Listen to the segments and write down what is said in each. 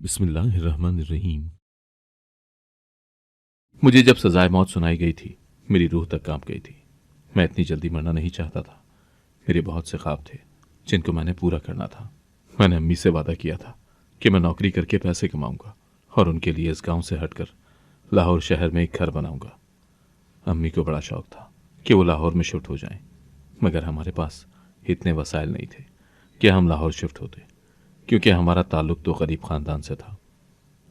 बिस्मिल्लाहिर्रहमानिर्रहीम। मुझे जब सजाए मौत सुनाई गई थी, मेरी रूह तक कांप गई थी। मैं इतनी जल्दी मरना नहीं चाहता था। मेरे बहुत से ख्वाब थे जिनको मैंने पूरा करना था। मैंने अम्मी से वादा किया था कि मैं नौकरी करके पैसे कमाऊंगा और उनके लिए इस गांव से हटकर लाहौर शहर में एक घर बनाऊंगा। अम्मी को बड़ा शौक था कि वो लाहौर में शिफ्ट हो जाएं, मगर हमारे पास इतने वसाइल नहीं थे कि हम लाहौर शिफ्ट होते, क्योंकि हमारा ताल्लुक तो गरीब ख़ानदान से था।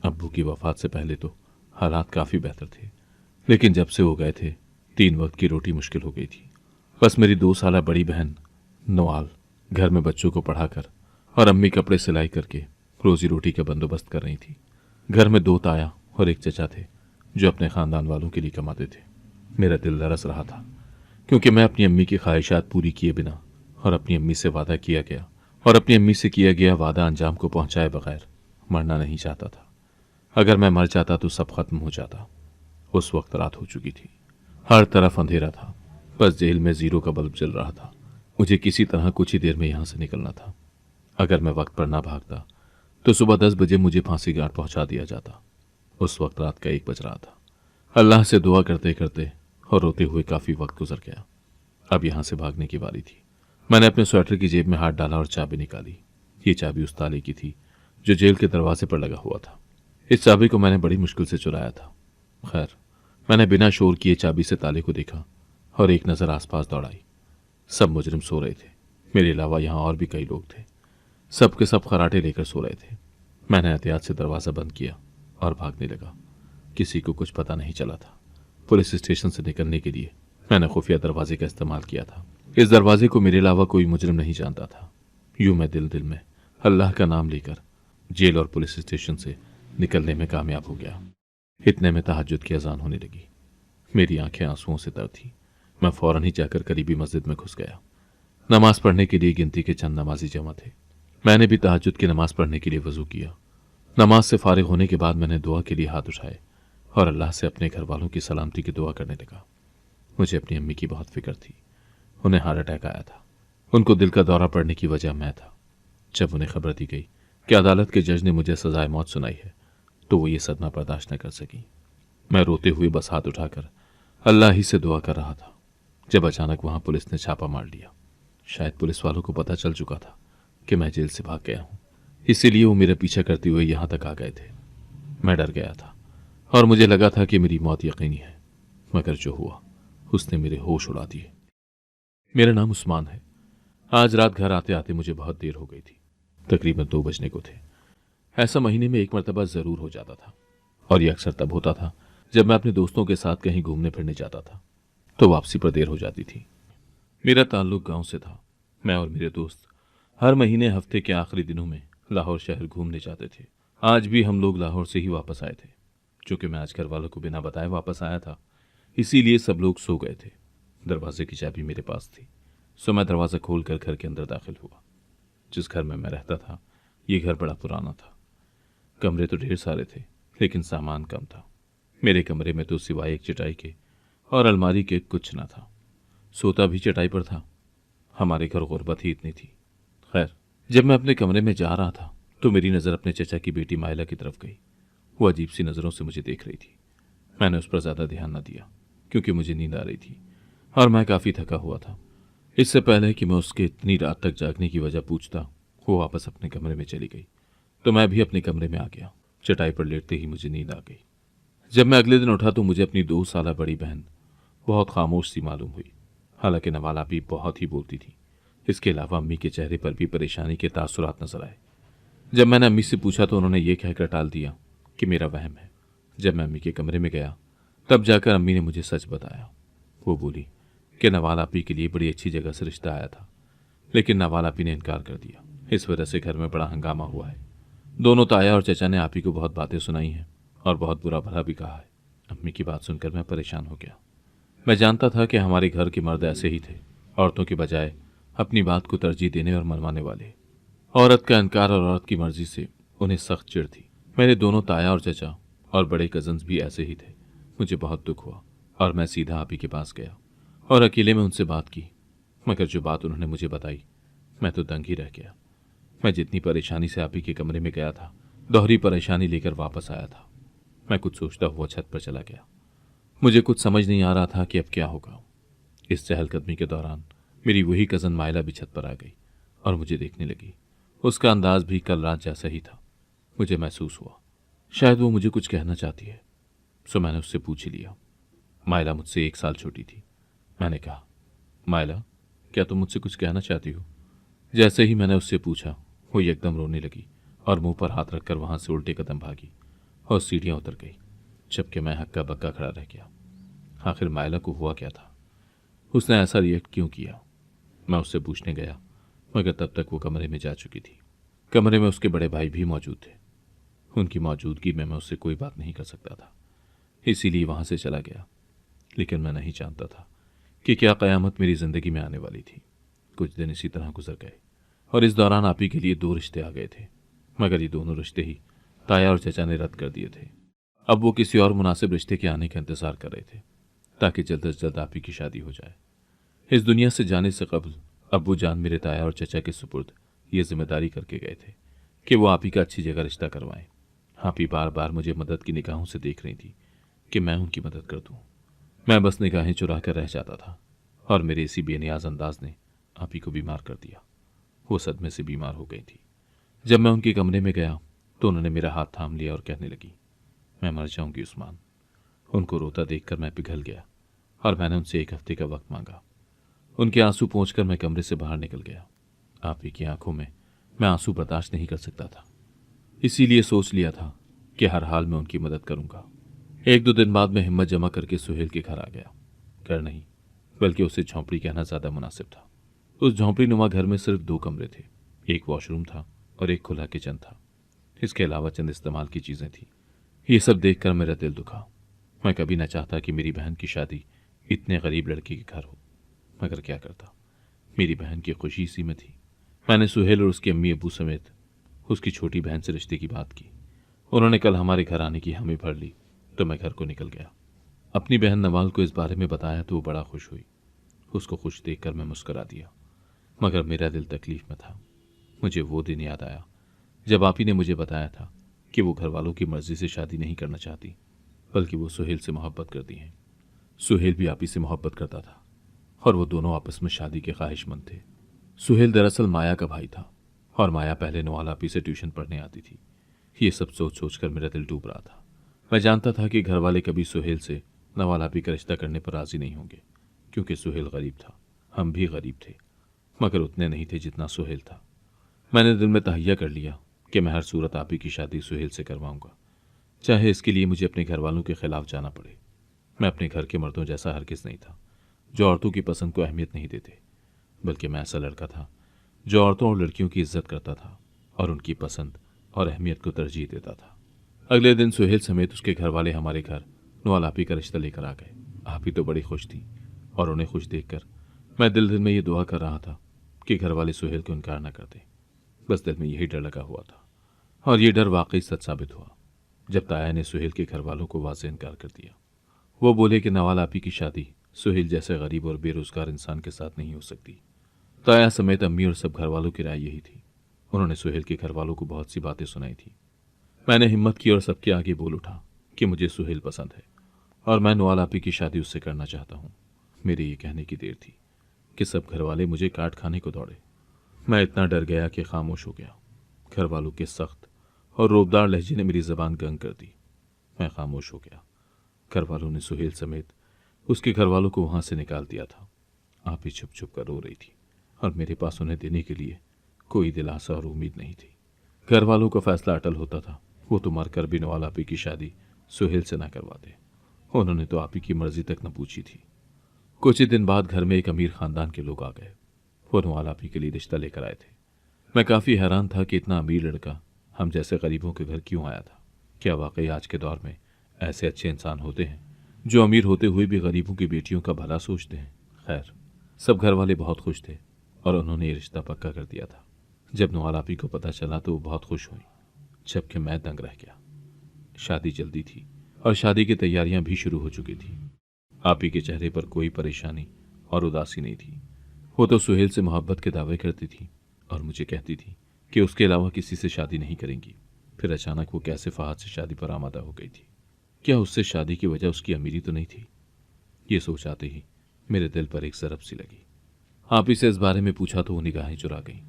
अब्बू की वफ़ात से पहले तो हालात काफ़ी बेहतर थे, लेकिन जब से वो गए थे 3 वक्त की रोटी मुश्किल हो गई थी। बस मेरी 2 साल बड़ी बहन नवाल घर में बच्चों को पढ़ाकर और अम्मी कपड़े सिलाई करके रोजी रोटी का बंदोबस्त कर रही थी। घर में 2 ताया और एक चचा थे जो अपने ख़ानदान वालों के लिए कमाते थे। मेरा दिल तरस रहा था, क्योंकि मैं अपनी अम्मी की ख्वाहिशात पूरी किए बिना और अपनी अम्मी से किया गया वादा अंजाम को पहुंचाए बगैर मरना नहीं चाहता था। अगर मैं मर जाता तो सब खत्म हो जाता। उस वक्त रात हो चुकी थी, हर तरफ अंधेरा था, बस जेल में जीरो का बल्ब जल रहा था। मुझे किसी तरह कुछ ही देर में यहां से निकलना था। अगर मैं वक्त पर ना भागता तो सुबह 10 बजे मुझे फांसी घाट पहुंचा दिया जाता। उस वक्त रात का 1 बज रहा था। अल्लाह से दुआ करते करते और रोते हुए काफी वक्त गुजर गया। अब यहां से भागने की बारी थी। मैंने अपने स्वेटर की जेब में हाथ डाला और चाबी निकाली। ये चाबी उस ताले की थी जो जेल के दरवाजे पर लगा हुआ था। इस चाबी को मैंने बड़ी मुश्किल से चुराया था। खैर, मैंने बिना शोर किए चाबी से ताले को देखा और एक नज़र आसपास दौड़ाई। सब मुजरिम सो रहे थे, मेरे अलावा यहाँ और भी कई लोग थे। सब के सब खराटे लेकर सो रहे थे। मैंने एहतियात से दरवाज़ा बंद किया और भागने लगा। किसी को कुछ पता नहीं चला था। पुलिस स्टेशन से निकलने के लिए मैंने खुफिया दरवाजे का इस्तेमाल किया था। इस दरवाजे को मेरे अलावा कोई मुजरिम नहीं जानता था। यूं मैं दिल दिल में अल्लाह का नाम लेकर जेल और पुलिस स्टेशन से निकलने में कामयाब हो गया। इतने में तहज्जुद की अजान होने लगी। मेरी आंखें आंसुओं से तर थी। मैं फौरन ही जाकर करीबी मस्जिद में घुस गया। नमाज पढ़ने के लिए गिनती के चंद नमाजी जमा थे। मैंने भी तहज्जुद की नमाज पढ़ने के लिए वजू किया। नमाज से फारिग होने के बाद मैंने दुआ के लिए हाथ उठाए और अल्लाह से अपने घर वालों की सलामती की दुआ करने लगा। मुझे अपनी अम्मी की बहुत फिक्र थी। उन्हें हार्ट अटैक आया था। उनको दिल का दौरा पड़ने की वजह मैं था। जब उन्हें खबर दी गई कि अदालत के जज ने मुझे सजाए मौत सुनाई है, तो वो ये सदमा बर्दाश्त न कर सकी। मैं रोते हुए बस हाथ उठाकर अल्लाह ही से दुआ कर रहा था, जब अचानक वहां पुलिस ने छापा मार लिया। शायद पुलिस वालों को पता चल चुका था कि मैं जेल से भाग गया हूं, इसीलिए वो मेरा पीछा करते हुए यहां तक आ गए थे। मैं डर गया था और मुझे लगा था कि मेरी मौत यकीनी है, मगर जो हुआ उसने मेरे होश उड़ा दिए। मेरा नाम उस्मान है। आज रात घर आते आते मुझे बहुत देर हो गई थी। तकरीबन 2 बजने को थे। ऐसा महीने में एक मरतबा जरूर हो जाता था, और यह अक्सर तब होता था जब मैं अपने दोस्तों के साथ कहीं घूमने फिरने जाता था, तो वापसी पर देर हो जाती थी। मेरा ताल्लुक गांव से था। मैं और मेरे दोस्त हर महीने हफ्ते के आखिरी दिनों में लाहौर शहर घूमने जाते थे। आज भी हम लोग लाहौर से ही वापस आए थे। चूंकि मैं आज घर वालों को बिना बताए वापस आया था, इसीलिए सब लोग सो गए थे। दरवाजे की चाबी मेरे पास थी, सो मैं दरवाज़ा खोलकर घर के अंदर दाखिल हुआ। जिस घर में मैं रहता था, ये घर बड़ा पुराना था। कमरे तो ढेर सारे थे, लेकिन सामान कम था। मेरे कमरे में तो सिवाय एक चटाई के और अलमारी के कुछ न था। सोता भी चटाई पर था। हमारे घर गुर्बत ही इतनी थी। खैर, जब मैं अपने कमरे में जा रहा था तो मेरी नज़र अपने चचा की बेटी मायला की तरफ गई। वो अजीब सी नज़रों से मुझे देख रही थी। मैंने उस पर ज़्यादा ध्यान न दिया, क्योंकि मुझे नींद आ रही थी और मैं काफ़ी थका हुआ था। इससे पहले कि मैं उसके इतनी रात तक जागने की वजह पूछता, वो वापस अपने कमरे में चली गई, तो मैं भी अपने कमरे में आ गया। चटाई पर लेटते ही मुझे नींद आ गई। जब मैं अगले दिन उठा तो मुझे अपनी 2 साल बड़ी बहन बहुत खामोश सी मालूम हुई। हालांकि नवाला भी बहुत ही बोलती थी। इसके अलावा अम्मी के चेहरे पर भी परेशानी के तासुरात नजर आए। जब मैंने अम्मी से पूछा तो उन्होंने ये कहकर टाल दिया कि मेरा वहम है। जब मैं अम्मी के कमरे में गया, तब जाकर अम्मी ने मुझे सच बताया। वो बोली कि नवाल आपी के लिए बड़ी अच्छी जगह से रिश्ता आया था, लेकिन नवाल आपी ने इनकार कर दिया। इस वजह से घर में बड़ा हंगामा हुआ है। दोनों ताया और चचा ने आपी को बहुत बातें सुनाई हैं और बहुत बुरा भला भी कहा है। अम्मी की बात सुनकर मैं परेशान हो गया। मैं जानता था कि हमारे घर के मर्द ऐसे ही थे, औरतों के बजाय अपनी बात को तरजीह देने और मनवाने वाले। औरत का इनकार और औरत की मर्जी से उन्हें सख्त चिढ़ थी। मेरे दोनों ताया और चचा और बड़े कजन्स भी ऐसे ही थे। मुझे बहुत दुख हुआ और मैं सीधा आपी के पास गया और अकेले में उनसे बात की। मगर जो बात उन्होंने मुझे बताई, मैं तो दंग ही रह गया। मैं जितनी परेशानी से आपी के कमरे में गया था, दोहरी परेशानी लेकर वापस आया था। मैं कुछ सोचता हुआ छत पर चला गया। मुझे कुछ समझ नहीं आ रहा था कि अब क्या होगा। इस चहलकदमी के दौरान मेरी वही कज़न माइला भी छत पर आ गई और मुझे देखने लगी। उसका अंदाज भी कल रात जैसा ही था। मुझे महसूस हुआ शायद वो मुझे कुछ कहना चाहती है, सो मैंने उससे पूछ ही लिया। माइला मुझसे 1 साल छोटी थी। मैंने कहा, माइला, क्या तुम मुझसे कुछ कहना चाहती हो? जैसे ही मैंने उससे पूछा, वो एकदम रोने लगी और मुंह पर हाथ रखकर वहां से उल्टे कदम भागी और सीढ़ियां उतर गई, जबकि मैं हक्का बक्का खड़ा रह गया। आखिर माइला को हुआ क्या था? उसने ऐसा रिएक्ट क्यों किया? मैं उससे पूछने गया, मगर तब तक वो कमरे में जा चुकी थी। कमरे में उसके बड़े भाई भी मौजूद थे। उनकी मौजूदगी में मैं उससे कोई बात नहीं कर सकता था, इसीलिए वहां से चला गया। लेकिन मैं नहीं जानता था कि क्या कयामत मेरी जिंदगी में आने वाली थी। कुछ दिन इसी तरह गुजर गए और इस दौरान आप ही के लिए 2 रिश्ते आ गए थे, मगर ये दोनों रिश्ते ही ताया और चचा ने रद्द कर दिए थे। अब वो किसी और मुनासिब रिश्ते के आने का इंतजार कर रहे थे ताकि जल्द से जल्द आप ही की शादी हो जाए। इस दुनिया से जाने से कबल अब्बू जान मेरे ताया और चचा के सुपुर्द ये जिम्मेदारी करके गए थे कि वो आप ही का अच्छी जगह रिश्ता करवाएं। आप ही बार बार मुझे मदद की निगाहों से देख रही थी कि मैं उनकी मदद कर दूं। मैं बस निगाहें चुरा कर रह जाता था और मेरे इसी बेनियाज अंदाज ने आप ही को बीमार कर दिया। वो सदमे से बीमार हो गई थी। जब मैं उनके कमरे में गया तो उन्होंने मेरा हाथ थाम लिया और कहने लगी, मैं मर जाऊंगी उस्मान। उनको रोता देखकर मैं पिघल गया और मैंने उनसे 1 हफ्ते का वक्त मांगा। उनके आंसू पोंछकर मैं कमरे से बाहर निकल गया। आप ही की आंखों में मैं आंसू बर्दाश्त नहीं कर सकता था, इसीलिए सोच लिया था कि हर हाल में उनकी मदद करूंगा। 1-2 दिन बाद मैं हिम्मत जमा करके सुहेल के घर आ गया। घर नहीं, बल्कि उसे झोंपड़ी कहना ज्यादा मुनासिब था। उस झोंपड़ी नुमा घर में सिर्फ 2 कमरे थे। एक वॉशरूम था और एक खुला किचन था। इसके अलावा चंद इस्तेमाल की चीजें थी। ये सब देखकर मेरा दिल दुखा। मैं कभी न चाहता कि मेरी बहन की शादी इतने गरीब लड़के के घर हो, मगर क्या करता, मेरी बहन की खुशी इसी में थी। मैंने सुहेल और उसकी अम्मी अब्बू समेत उसकी छोटी बहन से रिश्ते की बात की। उन्होंने कल हमारे घर आने की हामी भर ली तो मैं घर को निकल गया। अपनी बहन नवाल को इस बारे में बताया तो वो बड़ा खुश हुई। उसको खुश देखकर मैं मुस्कुरा दिया, मगर मेरा दिल तकलीफ में था। मुझे वो दिन याद आया जब आप ही ने मुझे बताया था कि वो घर वालों की मर्जी से शादी नहीं करना चाहती, बल्कि वो सुहेल से मोहब्बत करती हैं। सुहेल भी आप ही से मोहब्बत करता था और वो दोनों आपस में शादी के ख्वाहिशमंद थे। सुहेल दरअसल माया का भाई था और माया पहले नवाल आप ही से ट्यूशन पढ़ने आती थी। ये सब सोच सोच कर मेरा दिल डूब रहा था। मैं जानता था कि घर वाले कभी सुहेल से नवाल आप ही का रिश्ता करने पर राजी नहीं होंगे, क्योंकि सुहेल गरीब था, हम भी गरीब थे, मगर उतने नहीं थे जितना सुहेल था। मैंने दिल में तहैया कर लिया कि मैं हर सूरत आप ही की शादी सुहेल से करवाऊंगा, चाहे इसके लिए मुझे अपने घर वालों के खिलाफ जाना पड़े। मैं अपने घर के मर्दों जैसा हरगिज नहीं था जो औरतों की पसंद को अहमियत नहीं देते, बल्कि मैं ऐसा लड़का था जो औरतों और लड़कियों की इज्जत करता था और उनकी पसंद और अहमियत को तरजीह देता था। अगले दिन सुहेल समेत उसके घर वाले हमारे घर नवाल आप ही का रिश्ता लेकर आ गए। आप ही तो बड़ी खुश थी और उन्हें खुश देखकर मैं दिल दिल में ये दुआ कर रहा था कि घर वाले सुहेल को इनकार न कर दें। बस दिल में यही डर लगा हुआ था और ये डर वाकई सच साबित हुआ जब ताया ने सुहेल के घर वालों को वाज़ेह इनकार कर दिया। वो बोले कि नवाल आप ही की शादी सुहेल जैसे गरीब और बेरोजगार इंसान के साथ नहीं हो सकती। ताया समेत अम्मी और सब घर वालों की राय यही थी। उन्होंने सुहेल के घर वालों को बहुत सी बातें सुनाई थी। मैंने हिम्मत की और सबके आगे बोल उठा कि मुझे सुहेल पसंद है और मैं नवाल आप ही की शादी उससे करना चाहता हूँ। मेरे ये कहने की देर थी कि सब घर वाले मुझे काट खाने को दौड़े। मैं इतना डर गया कि खामोश हो गया। घर वालों के सख्त और रोबदार लहजे ने मेरी जबान गंग कर दी। मैं खामोश हो गया। घर वालों ने सुहेल समेत उसके घर वालों को वहां से निकाल दिया था। आप ही छुप छुप कर रो रही थी और मेरे पास उन्हें देने के लिए कोई दिलासा और उम्मीद नहीं थी। घर वालों का फैसला अटल होता था, वो तो मरकर भी नवाल आप ही की शादी सुहेल से ना करवाते। उन्होंने तो आप ही की मर्जी तक न पूछी थी। कुछ ही दिन बाद घर में एक अमीर खानदान के लोग आ गए। वो नवाल आप ही के लिए रिश्ता लेकर आए थे। मैं काफ़ी हैरान था कि इतना अमीर लड़का हम जैसे गरीबों के घर क्यों आया था। क्या वाकई आज के दौर में ऐसे अच्छे इंसान होते हैं जो अमीर होते हुए भी गरीबों की बेटियों का भला सोचते हैं? खैर, सब घर वाले बहुत खुश थे और उन्होंने ये रिश्ता पक्का कर दिया था। जब नवाल आप ही को पता चला तो वो बहुत खुश हुई, जबकि मैं दंग रह गया। शादी जल्दी थी और शादी की तैयारियां भी शुरू हो चुकी थी। आप ही के चेहरे पर कोई परेशानी और उदासी नहीं थी। वो तो सुहेल से मोहब्बत के दावे करती थी और मुझे कहती थी कि उसके अलावा किसी से शादी नहीं करेंगी। फिर अचानक वो कैसे फहद से शादी पर आमादा हो गई थी? क्या उससे शादी की वजह उसकी अमीरी तो नहीं थी? ये सोच आते ही मेरे दिल पर एक ज़रब सी लगी। आप ही से इस बारे में पूछा तो वो निगाहें चुरा गईं।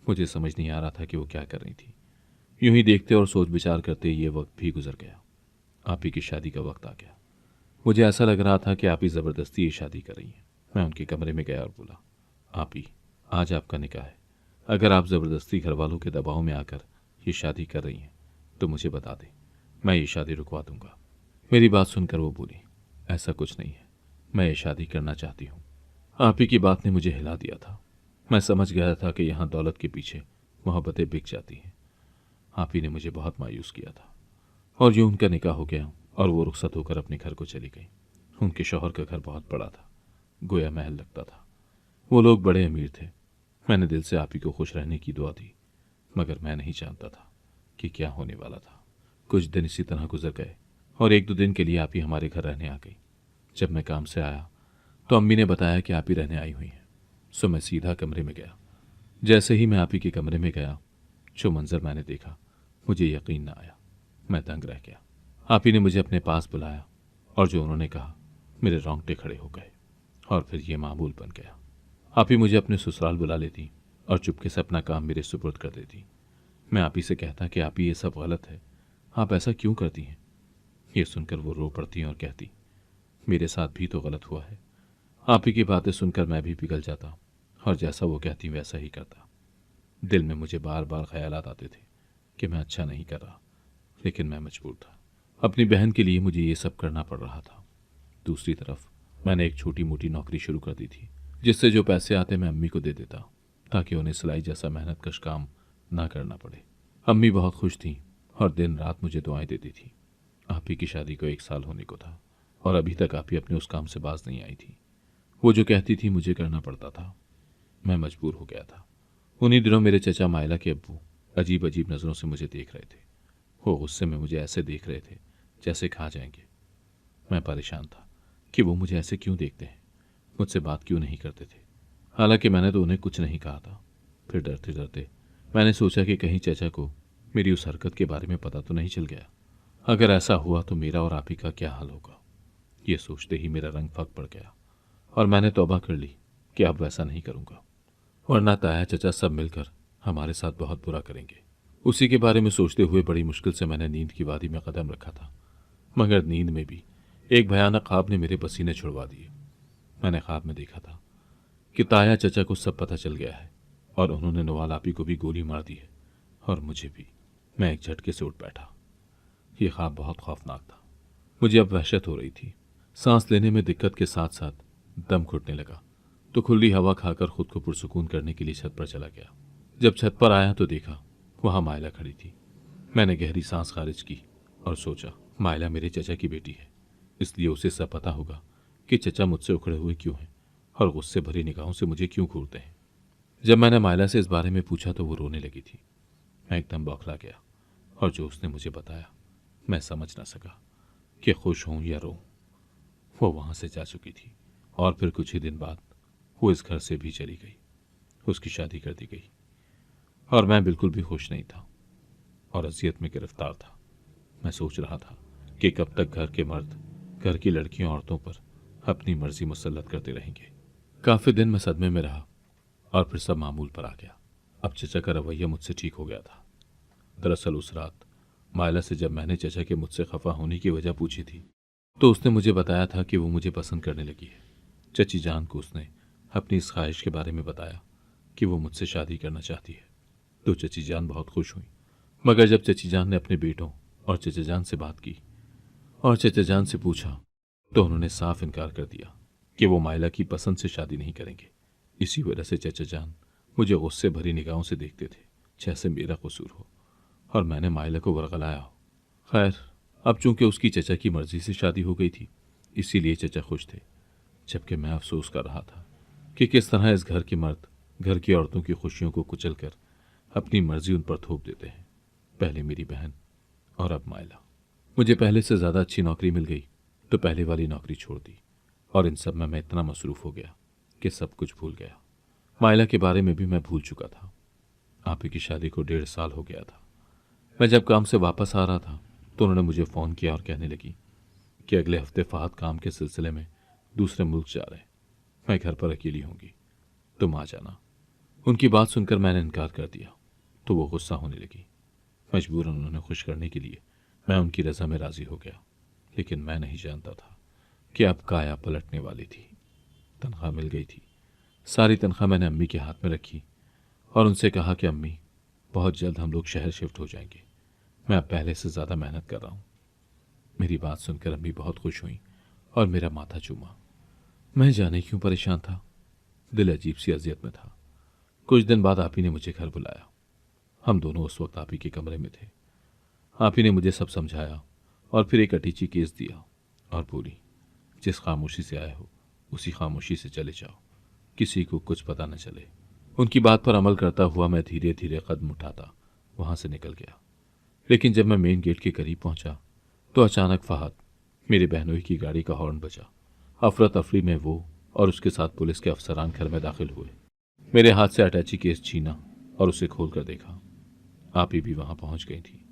मुझे समझ नहीं आ रहा था कि वो क्या कर रही थी। यूं ही देखते और सोच विचार करते ये वक्त भी गुजर गया। आप ही की शादी का वक्त आ गया। मुझे ऐसा लग रहा था कि आप ही ज़बरदस्ती ये शादी कर रही हैं। मैं उनके कमरे में गया और बोला, आप ही, आज आपका निकाह है। अगर आप ज़बरदस्ती घर वालों के दबाव में आकर ये शादी कर रही हैं तो मुझे बता दें, मैं ये शादी रुकवा दूंगा। मेरी बात सुनकर वो बोली, ऐसा कुछ नहीं है, मैं ये शादी करना चाहती हूँ। आप ही की बात ने मुझे हिला दिया था। मैं समझ गया था कि यहाँ दौलत के पीछे मोहब्बतें बिक जाती हैं। आप ही ने मुझे बहुत मायूस किया था। और यूं उनका निकाह हो गया और वो रुखसत होकर अपने घर को चली गई। उनके शौहर का घर बहुत बड़ा था, गोया महल लगता था। वो लोग बड़े अमीर थे। मैंने दिल से आप ही को खुश रहने की दुआ दी, मगर मैं नहीं जानता था कि क्या होने वाला था। कुछ दिन इसी तरह गुजर गए और एक दो दिन के लिए आप ही हमारे घर रहने आ गई। जब मैं काम से आया तो अम्मी ने बताया कि आप ही रहने आई हुई हैं। सो मैं सीधा कमरे में गया। जैसे ही मैं आप ही के कमरे में गया, जो मंजर मैंने देखा मुझे यकीन न आया। मैं दंग रह गया। आप ही ने मुझे अपने पास बुलाया और जो उन्होंने कहा मेरे रोंगटे खड़े हो गए और फिर ये मामूल बन गया। आप ही मुझे अपने ससुराल बुला लेती और चुपके से अपना काम मेरे सुपुर्द कर देती। मैं आप ही से कहता कि आप ही ये सब गलत है, आप ऐसा क्यों करती हैं? ये सुनकर वो रो पड़ती और कहती, मेरे साथ भी तो गलत हुआ है। आप ही की बातें सुनकर मैं भी पिघल जाता और जैसा वो कहती वैसा ही करता। दिल में मुझे बार बार ख्यालात आते थे कि मैं अच्छा नहीं कर रहा, लेकिन मैं मजबूर था। अपनी बहन के लिए मुझे ये सब करना पड़ रहा था। दूसरी तरफ मैंने एक छोटी मोटी नौकरी शुरू कर दी थी, जिससे जो पैसे आते मैं अम्मी को दे देता, ताकि उन्हें सिलाई जैसा मेहनत कश काम ना करना पड़े। अम्मी बहुत खुश थीं और दिन रात मुझे दुआएं देती थी। आप ही की शादी को 1 साल होने को था और अभी तक आप ही अपने उस काम से बाज नहीं आई थी। वो जो कहती थी मुझे करना पड़ता था। मैं मजबूर हो गया था। उन्हीं दिनों मेरे चचा मायला के अब्बू अजीब अजीब नज़रों से मुझे देख रहे थे। वो गुस्से में मुझे ऐसे देख रहे थे जैसे खा जाएंगे। मैं परेशान था कि वो मुझे ऐसे क्यों देखते हैं, मुझसे बात क्यों नहीं करते थे। हालांकि मैंने तो उन्हें कुछ नहीं कहा था। फिर डरते डरते मैंने सोचा कि कहीं चचा को मेरी उस हरकत के बारे में पता तो नहीं चल गया। अगर ऐसा हुआ तो मेरा और आप ही का क्या हाल होगा। ये सोचते ही मेरा रंग फक पड़ गया और मैंने तौबा कर ली कि अब वैसा नहीं करूँगा, वरना ताया चचा सब मिलकर हमारे साथ बहुत बुरा करेंगे। उसी के बारे में सोचते हुए बड़ी मुश्किल से मैंने नींद की वादी में कदम रखा था, मगर नींद में भी एक भयानक ख्वाब ने मेरे पसीने छुड़वा दिए। मैंने ख्वाब में देखा था कि ताया चचा को सब पता चल गया है और उन्होंने नवाल आपी को भी गोली मार दी है और मुझे भी। मैं एक झटके से उठ बैठा। ये ख्वाब बहुत खौफनाक था। मुझे अब वहशत हो रही थी। सांस लेने में दिक्कत के साथ साथ दम घुटने लगा, तो खुली हवा खाकर खुद को पुरसुकून करने के लिए छत पर चला गया। जब छत पर आया तो देखा वहां मायला खड़ी थी। मैंने गहरी सांस खारिज की और सोचा, मायला मेरे चचा की बेटी है, इसलिए उसे सब पता होगा कि चचा मुझसे उखड़े हुए क्यों हैं और गुस्से भरी निगाहों से मुझे क्यों घूरते हैं। जब मैंने मायला से इस बारे में पूछा तो वो रोने लगी थी। मैं एकदम बौखला गया और जो उसने मुझे बताया मैं समझ ना सका कि खुश हूं या रो। वो वहां से जा चुकी थी और फिर कुछ ही दिन बाद वो इस घर से भी चली गई। उसकी शादी कर दी गई और मैं बिल्कुल भी खुश नहीं था और अजियत में गिरफ्तार था। मैं सोच रहा था कि कब तक घर के मर्द घर की लड़कियों औरतों पर अपनी मर्जी मुसल्लत करते रहेंगे। काफी दिन मैं सदमे में रहा और फिर सब मामूल पर आ गया। अब चचा का रवैया मुझसे ठीक हो गया था। दरअसल उस रात मायला से जब मैंने चचा के मुझसे खफा होने की वजह पूछी थी तो उसने मुझे बताया था कि वो मुझे पसंद करने लगी है। चची जान को उसने अपनी इस ख्वाहिश के बारे में बताया कि वो मुझसे शादी करना चाहती है, तो चची जान बहुत खुश हुई। मगर जब चची जान ने अपने बेटों और चचा जान से बात की और चचा जान से पूछा तो उन्होंने साफ इनकार कर दिया कि वो मायला की पसंद से शादी नहीं करेंगे। इसी वजह से चचा जान मुझे गुस्से भरी निगाहों से देखते थे, जैसे मेरा कसूर हो और मैंने मायला को वरगलाया हो। खैर, अब चूंकि उसकी चचा की मर्जी से शादी हो गई थी, इसीलिए चचा खुश थे, जबकि मैं अफसोस कर रहा था कि किस तरह इस घर के मर्द घर की औरतों की खुशियों को कुचल कर अपनी मर्जी उन पर थोप देते हैं। पहले मेरी बहन और अब मायला। मुझे पहले से ज़्यादा अच्छी नौकरी मिल गई तो पहले वाली नौकरी छोड़ दी और इन सब में मैं इतना मसरूफ़ हो गया कि सब कुछ भूल गया। मायला के बारे में भी मैं भूल चुका था। आप ही की शादी को 1.5 साल हो गया था। मैं जब काम से वापस आ रहा था तो उन्होंने मुझे फ़ोन किया और कहने लगी कि अगले हफ्ते फ़हद काम के सिलसिले में दूसरे मुल्क जा रहे हैं। मैं घर पर अकेली होंगी, तुम आ जाना। उनकी बात सुनकर मैंने इनकार कर दिया तो वो गुस्सा होने लगी। मजबूरन उन्होंने खुश करने के लिए मैं उनकी रज़ा में राज़ी हो गया, लेकिन मैं नहीं जानता था कि अब काया पलटने वाली थी। तनख्वाह मिल गई थी। सारी तनख्वाह मैंने अम्मी के हाथ में रखी और उनसे कहा कि अम्मी, बहुत जल्द हम लोग शहर शिफ्ट हो जाएंगे। मैं अब पहले से ज़्यादा मेहनत कर रहा हूँ। मेरी बात सुनकर अम्मी बहुत खुश हुई और मेरा माथा चूमा। मैं जाने क्यों परेशान था, दिल अजीब सी अजियत में था। कुछ दिन बाद आप ही ने मुझे घर बुलाया। हम दोनों उस वक्त आप ही के कमरे में थे। आप ही ने मुझे सब समझाया और फिर एक अटीची केस दिया और बोली, जिस खामोशी से आए हो उसी खामोशी से चले जाओ, किसी को कुछ पता न चले। उनकी बात पर अमल करता हुआ मैं धीरे धीरे कदम उठाता वहां से निकल गया। लेकिन जब मैं मेन गेट के करीब पहुंचा तो अचानक फहद, मेरे बहनोई की गाड़ी का हॉर्न बजा। अफरा तफरी में वो और उसके साथ पुलिस के अफसरान घर में दाखिल हुए। मेरे हाथ से अटैची केस छीना और उसे खोल कर देखा। आप ही भी वहां पहुंच गई थी।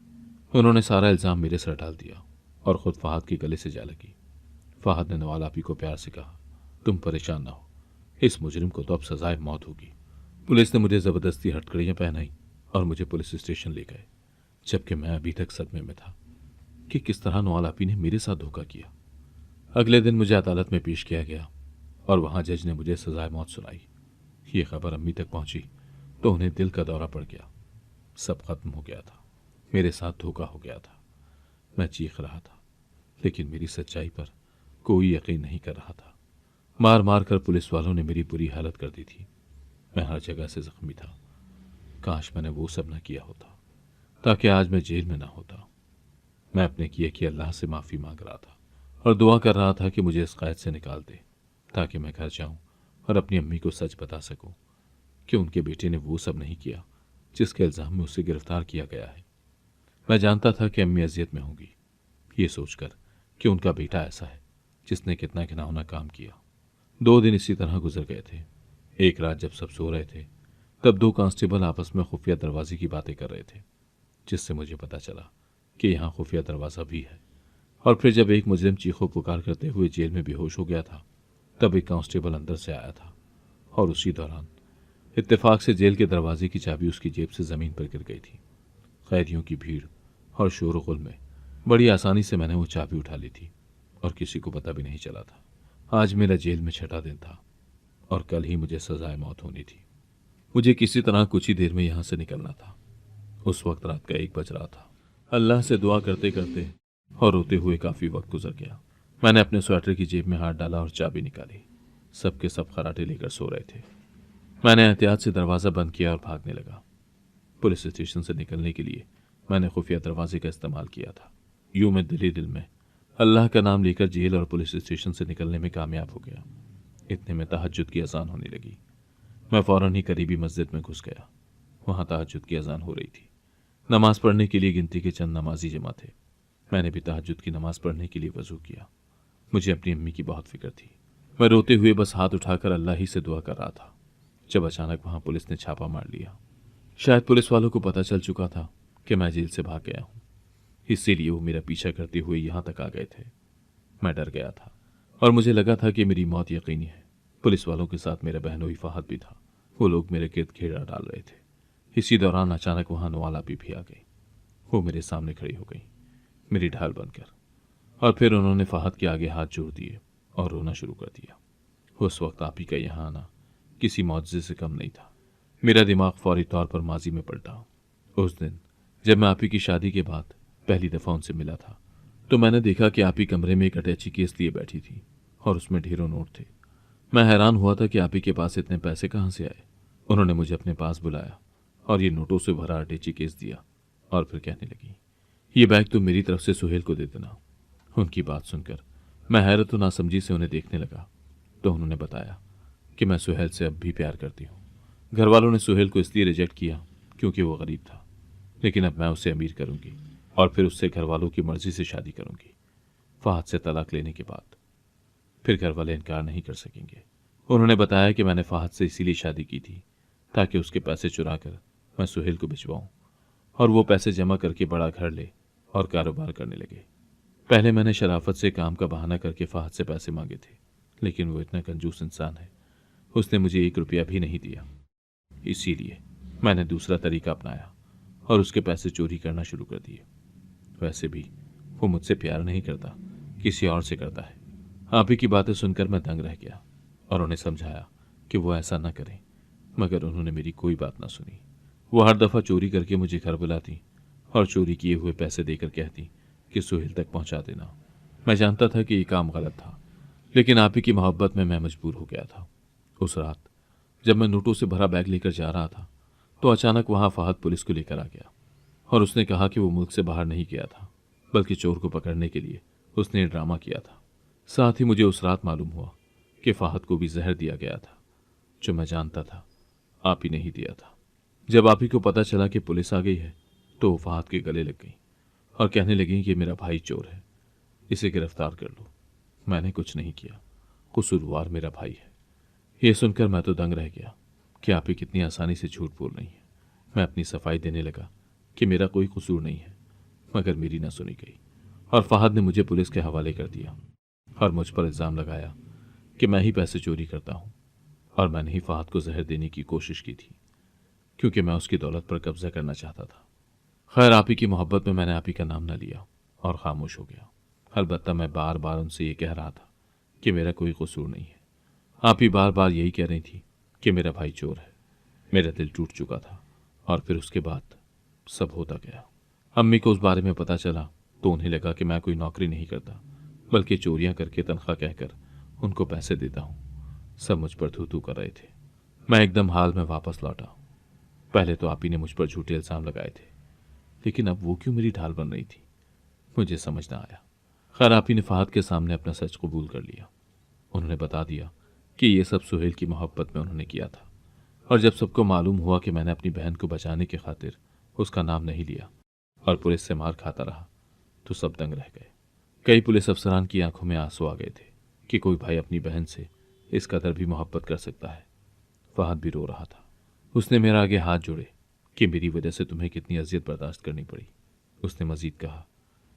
उन्होंने सारा इल्जाम मेरे सर डाल दिया और खुद फहद के गले से जा लगी। फहद ने नवाल आपी को प्यार से कहा, तुम परेशान ना हो, इस मुजरिम को तो अब सजाए मौत होगी। पुलिस ने मुझे जबरदस्ती हथकड़ियां पहनाई और मुझे पुलिस स्टेशन ले गए, जबकि मैं अभी तक सदमे में था कि किस तरह नवाल आपी ने मेरे साथ धोखा किया। अगले दिन मुझे अदालत में पेश किया गया और वहां जज ने मुझे सजाए मौत सुनाई। ये खबर अम्मी तक पहुंची तो उन्हें दिल का दौरा पड़ गया। सब खत्म हो गया था, मेरे साथ धोखा हो गया था। मैं चीख रहा था, लेकिन मेरी सच्चाई पर कोई यकीन नहीं कर रहा था। मार मार कर पुलिस वालों ने मेरी बुरी हालत कर दी थी। मैं हर जगह से जख्मी था। काश मैंने वो सब न किया होता, ताकि आज मैं जेल में ना होता। मैं अपने किए कि अल्लाह से माफ़ी मांग रहा था और दुआ कर रहा था कि मुझे इस कैद से निकाल दे, ताकि मैं घर जाऊं और अपनी अम्मी को सच बता सकूं कि उनके बेटे ने वो सब नहीं किया जिसके इल्ज़ाम में उसे गिरफ्तार किया गया है। मैं जानता था कि अम्मी अजियत में होंगी, ये सोचकर कि उनका बेटा ऐसा है जिसने कितना घिनौना काम किया। 2 दिन इसी तरह गुजर गए थे। एक रात जब सब सो रहे थे तब 2 कांस्टेबल आपस में खुफिया दरवाजे की बातें कर रहे थे, जिससे मुझे पता चला कि यहाँ खुफिया दरवाज़ा भी है। और फिर जब एक मुजरिम चीखों पुकार करते हुए जेल में बेहोश हो गया था तब एक कांस्टेबल अंदर से आया था और उसी दौरान इत्तेफाक से जेल के दरवाजे की चाबी उसकी जेब से ज़मीन पर गिर गई थी। कैदियों की भीड़ और शोर गुल में बड़ी आसानी से मैंने वो चाबी उठा ली थी और किसी को पता भी नहीं चला था। आज मेरा जेल में छठा दिन था और कल ही मुझे सजाए मौत होनी थी। मुझे किसी तरह कुछ ही देर में यहाँ से निकलना था। उस वक्त रात का 1 बज रहा था। अल्लाह से दुआ करते करते और रोते हुए काफ़ी वक्त गुजर गया। मैंने अपने स्वेटर की जेब में हाथ डाला और चाबी निकाली। सबके सब खराटे लेकर सो रहे थे। मैंने एहतियात से दरवाज़ा बंद किया और भागने लगा। पुलिस स्टेशन से निकलने के लिए मैंने खुफिया दरवाजे का इस्तेमाल किया था। यूं मैं दिल में अल्लाह का नाम लेकर जेल और पुलिस स्टेशन से निकलने में कामयाब हो गया। इतने में तहज्जुद की अजान होने लगी। मैं फौरन ही करीबी मस्जिद में घुस गया। वहां तहज्जुद की अजान हो रही थी। नमाज पढ़ने के लिए गिनती के चंद नमाजी जमा थे। मैंने भी तहज्जुद की नमाज पढ़ने के लिए वजू किया। मुझे अपनी अम्मी की बहुत फिक्र थी। मैं रोते हुए बस हाथ उठाकर अल्लाह ही से दुआ कर रहा था, जब अचानक वहां पुलिस ने छापा मार लिया। शायद पुलिस वालों को पता चल चुका था कि मैं जेल से भाग गया हूं, इसीलिए वो मेरा पीछा करते हुए यहां तक आ गए थे। मैं डर गया था और मुझे लगा था कि मेरी मौत यकीनी है। पुलिस वालों के साथ मेरा बहनोई फहद भी था। वो लोग मेरे गिर्द घेरा डाल रहे थे। इसी दौरान अचानक वहां नवाला भी आ गई। वो मेरे सामने खड़ी हो गई, मेरी ढाल बनकर, और फिर उन्होंने फहद के आगे हाथ जोड़ दिए और रोना शुरू कर दिया। उस वक्त आप ही का यहाँ आना किसी मुआजिज़े से कम नहीं था। मेरा दिमाग फौरी तौर पर माजी में पलटा। उस दिन जब मैं आप ही की शादी के बाद पहली दफ़ा उनसे मिला था तो मैंने देखा कि आप ही कमरे में एक अटैची केस लिए बैठी थी और उसमें ढेरों नोट थे। मैं हैरान हुआ था कि आप ही के पास इतने पैसे कहाँ से आए। उन्होंने मुझे अपने पास बुलाया और ये नोटों से भरा अटैची केस दिया और फिर कहने लगी, ये बैग तुम मेरी तरफ से सुहेल को दे देना। उनकी बात सुनकर मैं हैरत और नासमझी से उन्हें देखने लगा तो उन्होंने बताया कि मैं सुहेल से अब भी प्यार करती हूँ। घर वालों ने सुहेल को इसलिए रिजेक्ट किया क्योंकि वो गरीब था, लेकिन अब मैं उसे अमीर करूंगी और फिर उससे घर वालों की मर्जी से शादी करूंगी। फहद से तलाक लेने के बाद फिर घर वाले इनकार नहीं कर सकेंगे। उन्होंने बताया कि मैंने फहद से इसीलिए शादी की थी ताकि उसके पैसे चुरा कर मैं सुहेल को भिजवाऊं और वो पैसे जमा करके बड़ा घर ले और कारोबार करने लगे। पहले मैंने शराफत से काम का बहाना करके फहद से पैसे मांगे थे, लेकिन वो इतना कंजूस इंसान है, उसने मुझे 1 रुपया भी नहीं दिया। इसीलिए मैंने दूसरा तरीका अपनाया और उसके पैसे चोरी करना शुरू कर दिए। वैसे भी वो मुझसे प्यार नहीं करता, किसी और से करता है। आप ही की बातें सुनकर मैं दंग रह गया और उन्हें समझाया कि वो ऐसा न करें, मगर उन्होंने मेरी कोई बात ना सुनी। वो हर दफ़ा चोरी करके मुझे घर बुलाती और चोरी किए हुए पैसे देकर कहती कि सुहेल तक पहुंचा देना। मैं जानता था कि ये काम गलत था, लेकिन आप ही की मोहब्बत में मैं मजबूर हो गया था। उस रात जब मैं नोटों से भरा बैग लेकर जा रहा था, तो अचानक वहां फहद पुलिस को लेकर आ गया और उसने कहा कि वो मुल्क से बाहर नहीं गया था, बल्कि चोर को पकड़ने के लिए उसने ड्रामा किया था। साथ ही मुझे उस रात मालूम हुआ कि फहद को भी जहर दिया गया था, जो मैं जानता था आप ही ने ही दिया था। जब आप ही को पता चला कि पुलिस आ गई है, तो वो फहद के गले लग गई और कहने लगी कि मेरा भाई चोर है, इसे गिरफ्तार कर लो। मैंने कुछ नहीं किया, कसूरवार मेरा भाई है। ये सुनकर मैं तो दंग रह गया कि आप ही कितनी आसानी से झूठ बोल रही हैं। मैं अपनी सफाई देने लगा कि मेरा कोई कसूर नहीं है, मगर मेरी ना सुनी गई और फहद ने मुझे पुलिस के हवाले कर दिया और मुझ पर इल्ज़ाम लगाया कि मैं ही पैसे चोरी करता हूँ और मैंने ही फहद को जहर देने की कोशिश की थी, क्योंकि मैं उसकी दौलत पर कब्जा करना चाहता था। खैर, आप ही की मोहब्बत में मैंने आप ही का नाम न लिया और खामोश हो गया। अलबत्ता मैं बार बार उनसे ये कह रहा था कि मेरा कोई कसूर नहीं है। आप ही बार बार यही कह रही थी कि मेरा भाई चोर है। मेरा दिल टूट चुका था और फिर उसके बाद सब होता गया। अम्मी को उस बारे में पता चला तो उन्हें लगा कि मैं कोई नौकरी नहीं करता, बल्कि चोरियां करके तनख्वाह कहकर उनको पैसे देता हूँ। सब मुझ पर थू थू कर रहे थे। मैं एकदम हाल में वापस लौटा। पहले तो आप ही ने मुझ पर झूठे इल्ज़ाम लगाए थे, लेकिन अब वो क्यों मेरी ढाल बन रही थी, मुझे समझ ना आया। खैर, आप ही ने फहद के सामने अपना सच कबूल कर लिया। उन्होंने बता दिया कि ये सब सुहेल की मोहब्बत में उन्होंने किया था, और जब सबको मालूम हुआ कि मैंने अपनी बहन को बचाने की खातिर उसका नाम नहीं लिया और पुलिस से मार खाता रहा, तो सब दंग रह गए। कई पुलिस अफसरान की आंखों में आंसू आ गए थे कि कोई भाई अपनी बहन से इस कदर भी मोहब्बत कर सकता है। फहद भी रो रहा था। उसने मेरे आगे हाथ जोड़े कि मेरी वजह से तुम्हें कितनी अजियत बर्दाश्त करनी पड़ी। उसने मजीद कहा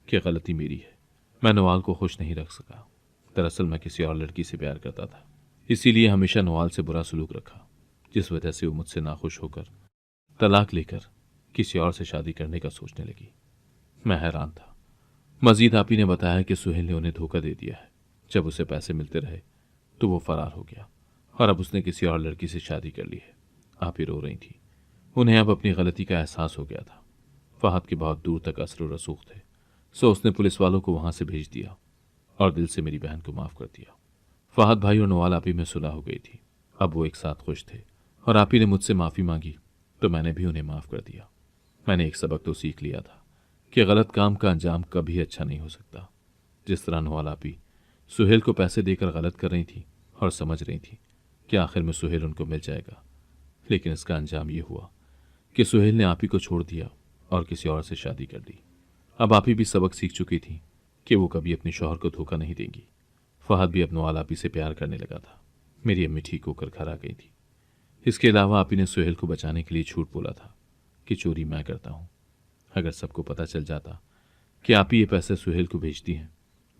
कि गलती मेरी है, मैं नवाल को खुश नहीं रख सका। दरअसल मैं किसी और लड़की से प्यार करता था, इसीलिए हमेशा नवाल से बुरा सलूक रखा, जिस वजह से वो मुझसे नाखुश होकर तलाक लेकर किसी और से शादी करने का सोचने लगी। मैं हैरान था। मजीद आप ही ने बताया कि सुहेल ने उन्हें धोखा दे दिया है। जब उसे पैसे मिलते रहे तो वो फरार हो गया और अब उसने किसी और लड़की से शादी कर ली है। आप ही रो रही थी। उन्हें अब अपनी गलती का एहसास हो गया था। फहद के बहुत दूर तक असर व रसूख थे, सो उसने पुलिस वालों को वहां से भेज दिया और दिल से मेरी बहन को माफ कर दिया। फहद भाई और नवाल आप ही में सुलह हो गई थी। अब वो एक साथ खुश थे और आप ही ने मुझसे माफ़ी मांगी तो मैंने भी उन्हें माफ़ कर दिया। मैंने एक सबक तो सीख लिया था कि गलत काम का अंजाम कभी अच्छा नहीं हो सकता। जिस तरह नवाल आप ही सुहेल को पैसे देकर गलत कर रही थी और समझ रही थी कि आखिर में सुहेल उनको मिल जाएगा, लेकिन इसका अंजाम ये हुआ कि सुहेल ने आप ही को छोड़ दिया और किसी और से शादी कर ली। अब आप ही भी सबक सीख चुकी थी कि वो कभी अपने शौहर को धोखा नहीं देंगी। फहद भी अब नवाल आप ही से प्यार करने लगा था। मेरी अम्मी ठीक होकर घर आ गई थी। इसके अलावा आप ही ने सुहेल को बचाने के लिए झूठ बोला था कि चोरी मैं करता हूँ। अगर सबको पता चल जाता कि आप ही ये पैसे सुहेल को भेजती हैं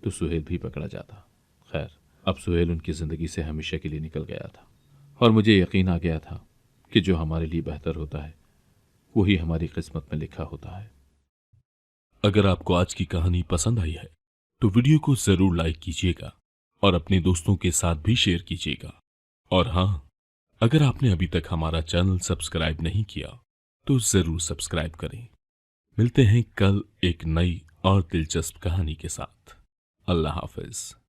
तो सुहेल भी पकड़ा जाता। खैर, अब सुहेल उनकी ज़िंदगी से हमेशा के लिए निकल गया था और मुझे यकीन आ गया था कि जो हमारे लिए बेहतर होता है वही हमारी किस्मत में लिखा होता है। अगर आपको आज की कहानी पसंद आई है तो वीडियो को जरूर लाइक कीजिएगा और अपने दोस्तों के साथ भी शेयर कीजिएगा। और हाँ, अगर आपने अभी तक हमारा चैनल सब्सक्राइब नहीं किया तो जरूर सब्सक्राइब करें। मिलते हैं कल एक नई और दिलचस्प कहानी के साथ। अल्लाह हाफिज।